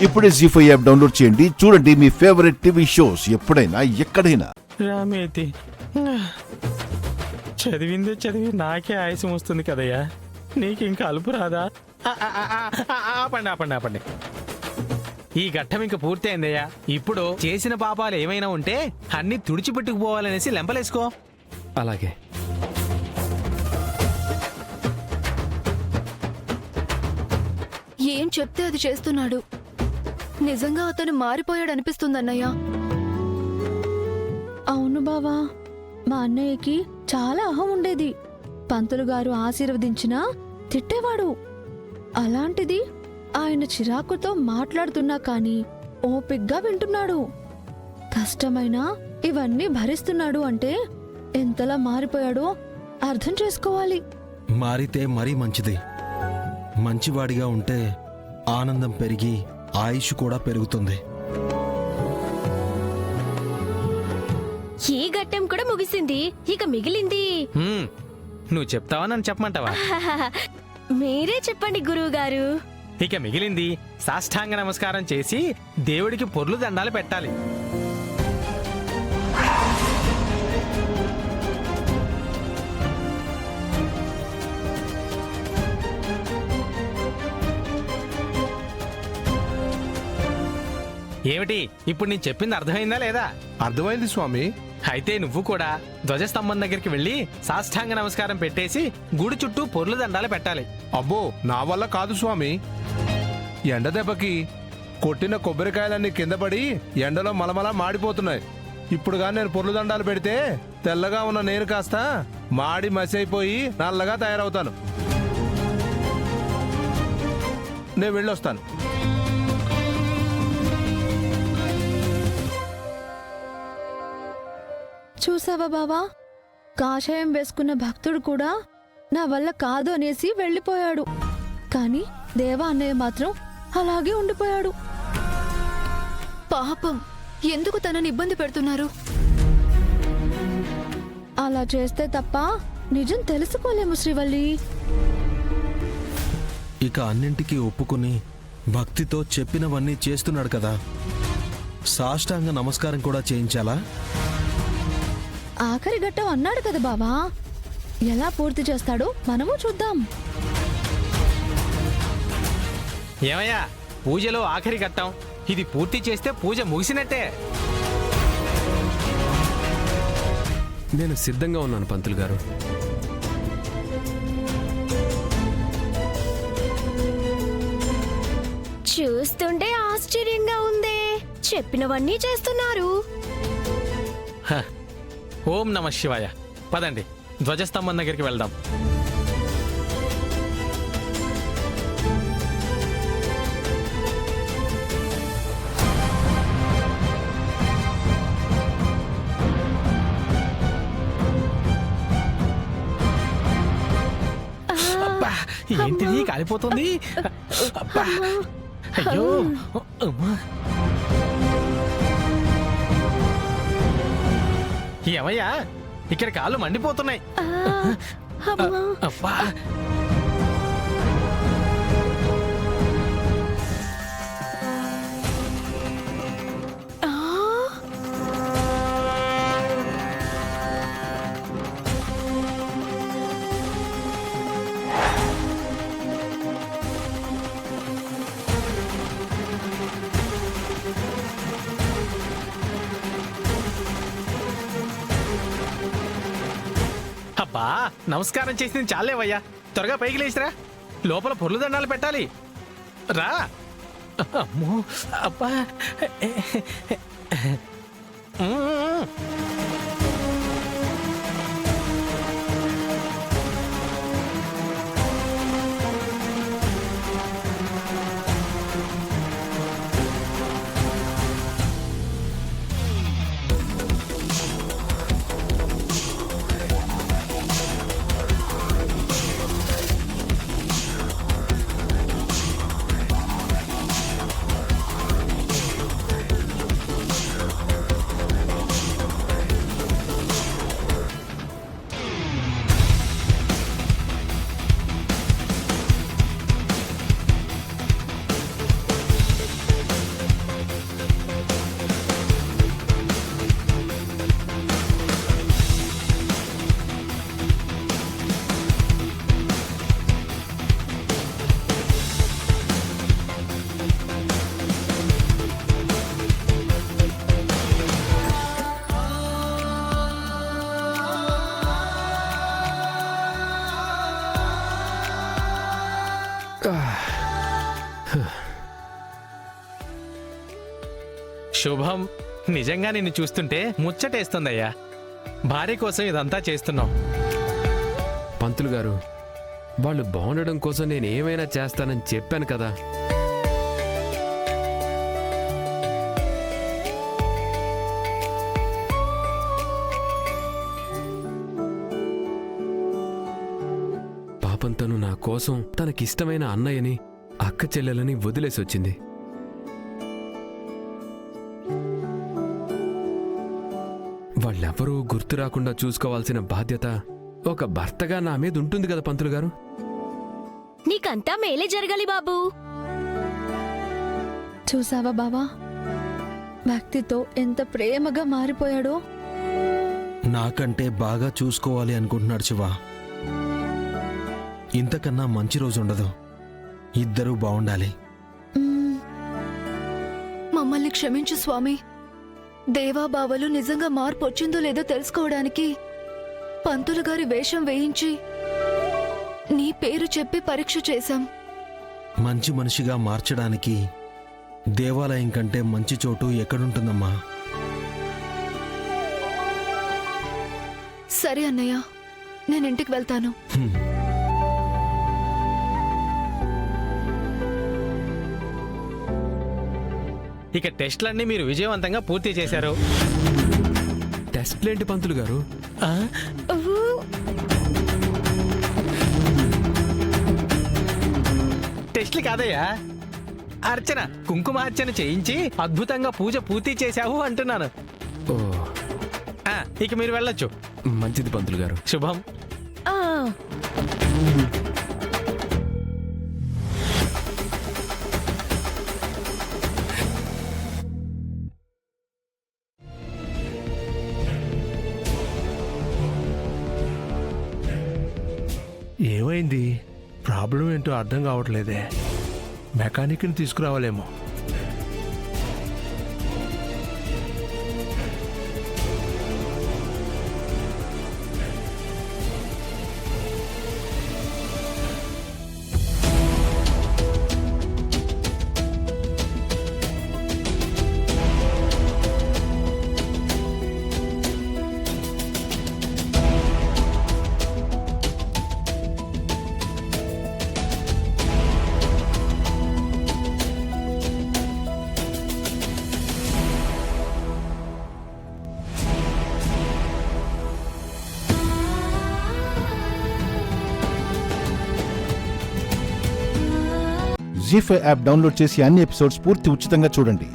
ఇప్పుడే జీ5 app download చేయండి. చూడండి మీ ఫేవరెట్ టీవీ షోస్ ఎప్పుడైనా ఎక్కడైనా. రామేతి చదివి నాకే ఆయాసం వస్తుంది కదయ్యా, నీకు ఇంకా అలుపు రాదా? ఆపండి. ఈ ఘట్టం ఇంక పూర్తయిందయ్యా. ఇప్పుడు చేసిన పాపాలు ఏమైనా ఉంటే అన్ని తుడిచిపెట్టుకుపోవాలనేసి లెంపలేసుకో. అలాగే. ఏం చెప్తే అది చేస్తున్నాడు. నిజంగా అతను మారిపోయాడు అనిపిస్తుందన్నయ్య. అవును బావా, మా అన్నయ్యకి చాలా అహం ఉండేది. పంతులు గారు ఆశీర్వదించినా తిట్టేవాడు. అలాంటిది ఆయన చిరాకుతో మాట్లాడుతున్నా కాని ఓపిగ్గా వింటున్నాడు. కష్టమైనా ఇవన్నీ భరిస్తున్నాడు అంటే ఎంతలా మారిపోయాడో అర్థం చేసుకోవాలి. మారితే మరీ మంచిది. మంచివాడిగా ఉంటే ఆనందం పెరిగి ఆయుష్ కూడా పెరుగుతుంది. ఈ ఘట్టం కూడా ముగిసింది. ఇక మిగిలింది నువ్వు చెప్తావా నన్ను చెప్పమంటావా? మీరే చెప్పండి గురువు గారు. ఇక మిగిలింది సాష్టాంగ నమస్కారం చేసి దేవుడికి పొర్లు దండాలు పెట్టాలి. ఏమిటి ఇప్పుడు నేను చెప్పింది అర్థమైందా లేదా? అర్థమైంది స్వామి. అయితే నువ్వు కూడా ధ్వజస్తంభం దగ్గరికి వెళ్ళి సాష్టాంగ నమస్కారం పెట్టేసి గుడి చుట్టూ పొర్లు దండాలు పెట్టాలి. అబ్బో, నా వల్ల కాదు స్వామి. ఎండ దెబ్బకి కొట్టిన కొబ్బరికాయలన్నీ కింద పడి ఎండలో మలమల మాడిపోతున్నాయి. ఇప్పుడు కానీ నేను పొర్లు దండాలు పెడితే తెల్లగా ఉన్న నేను కాస్త మాడి మసి అయిపోయి నల్లగా తయారవుతాను. నేను వెళ్ళొస్తాను. చూసావా బావా, కాషాయం వేసుకున్న భక్తుడు కూడా నా వల్ల కాదు అనేసి వెళ్ళిపోయాడు. కాని దేవా అన్నయ్య మాత్రం అలాగే ఉండిపోయాడు. పాపం, ఎందుకు తనని ఇబ్బంది పెడుతున్నారు? అలా చేస్తే తప్ప నిజం తెలుసుకోలేము శ్రీవల్లి. ఇక అన్నింటికీ ఒప్పుకుని భక్తితో చెప్పినవన్నీ చేస్తున్నాడు కదా, సాష్టాంగ నమస్కారం కూడా చేయించాలా? ఆఖరి ఘట్టం అన్నాడు కదా బావా, ఎలా పూర్తి చేస్తాడో మనము చూద్దాం. ఏమయ్యా, పూజలో ఆఖరి ఘట్టం ఇది పూర్తి చేస్తే పూజ ముగిసినట్టే. నేను సిద్ధంగా ఉన్నాను పంతులు గారు. చూస్తుంటే ఆశ్చర్యంగా ఉందే. చెప్పినవన్నీ చేస్తున్నారు. హ, ఓం నమ శివాయ. పదండి ధ్వజస్తంభం దగ్గరికి వెళ్దాం. అబ్బా, ఏంటిది కాలిపోతుంది? అబ్బా, అయ్యో అమ్మా. ఏమయ్యా, ఇక్కడ కాళ్ళు మండిపోతున్నాయి. అబ్బా, అబ్బా, నమస్కారం చేసింది చాలేవయ్యా. త్వరగా పైకి లేచిరా, లోపల పొర్లు దండాలు పెట్టాలి. రా. అమ్మో, అబ్బా. శుభం, నిజంగా నిన్ను చూస్తుంటే ముచ్చటేస్తుందయ్యా. భార్య కోసం ఇదంతా చేస్తున్నావు. పంతులు గారు, వాళ్ళు బాగుండడం కోసం నేను ఏమైనా చేస్తానని చెప్పాను కదా. పాపం తను నా కోసం తనకిష్టమైన అన్నయ్యని అక్క చెల్లెలని వదిలేసి వచ్చింది. వాళ్ళెవరూ గుర్తు రాకుండా చూసుకోవాల్సిన బాధ్యత ఒక భర్తగా నా మీద ఉంటుంది కదా పంతులు గారు. నీకంతా మేలే జరగాలి బాబు. చూసావా బావా, భక్తితో ఎంత ప్రేమగా మారిపోయాడో. నాకంటే బాగా చూసుకోవాలి అనుకుంటున్నాడు శివ. ఇంతకన్నా మంచి రోజు ఉండదు. ఇద్దరూ బాగుండాలి. మ్మ్. మమ్మల్ని క్షమించు స్వామి. దేవాబావలు నిజంగా మార్పు వచ్చిందో లేదో తెలుసుకోవడానికి పంతులు గారి వేషం వేయించి నీ పేరు చెప్పి పరీక్ష చేశాం. మంచి మనిషిగా మార్చడానికి దేవాలయం కంటే మంచి చోటు ఎక్కడుంటుందమ్మా? సరే అన్నయ్య, నేను ఇంటికి వెళ్తాను. హ్మ్. ఇక టెస్ట్లన్నీ మీరు విజయవంతంగా పూర్తి చేశారు. టెస్ట్లేంటి పంతులు గారు? ఆ? టెస్ట్లు కాదయ్యా, అర్చన, కుంకుమార్చన చేయించి అద్భుతంగా పూజ పూర్తి చేశావు అంటున్నాను. ఓ, ఇక మీరు వెళ్ళొచ్చు. మంచిది పంతులు గారు. శుభం. ఆ, ఏమైంది? ప్రాబ్లం ఏంటో అర్థం కావట్లేదే. మెకానిక్ని తీసుకురావాలేమో. జీ5 యాప్ డౌన్లోడ్ చేసి అన్ని ఎపిసోడ్స్ పూర్తి ఉచితంగా చూడండి.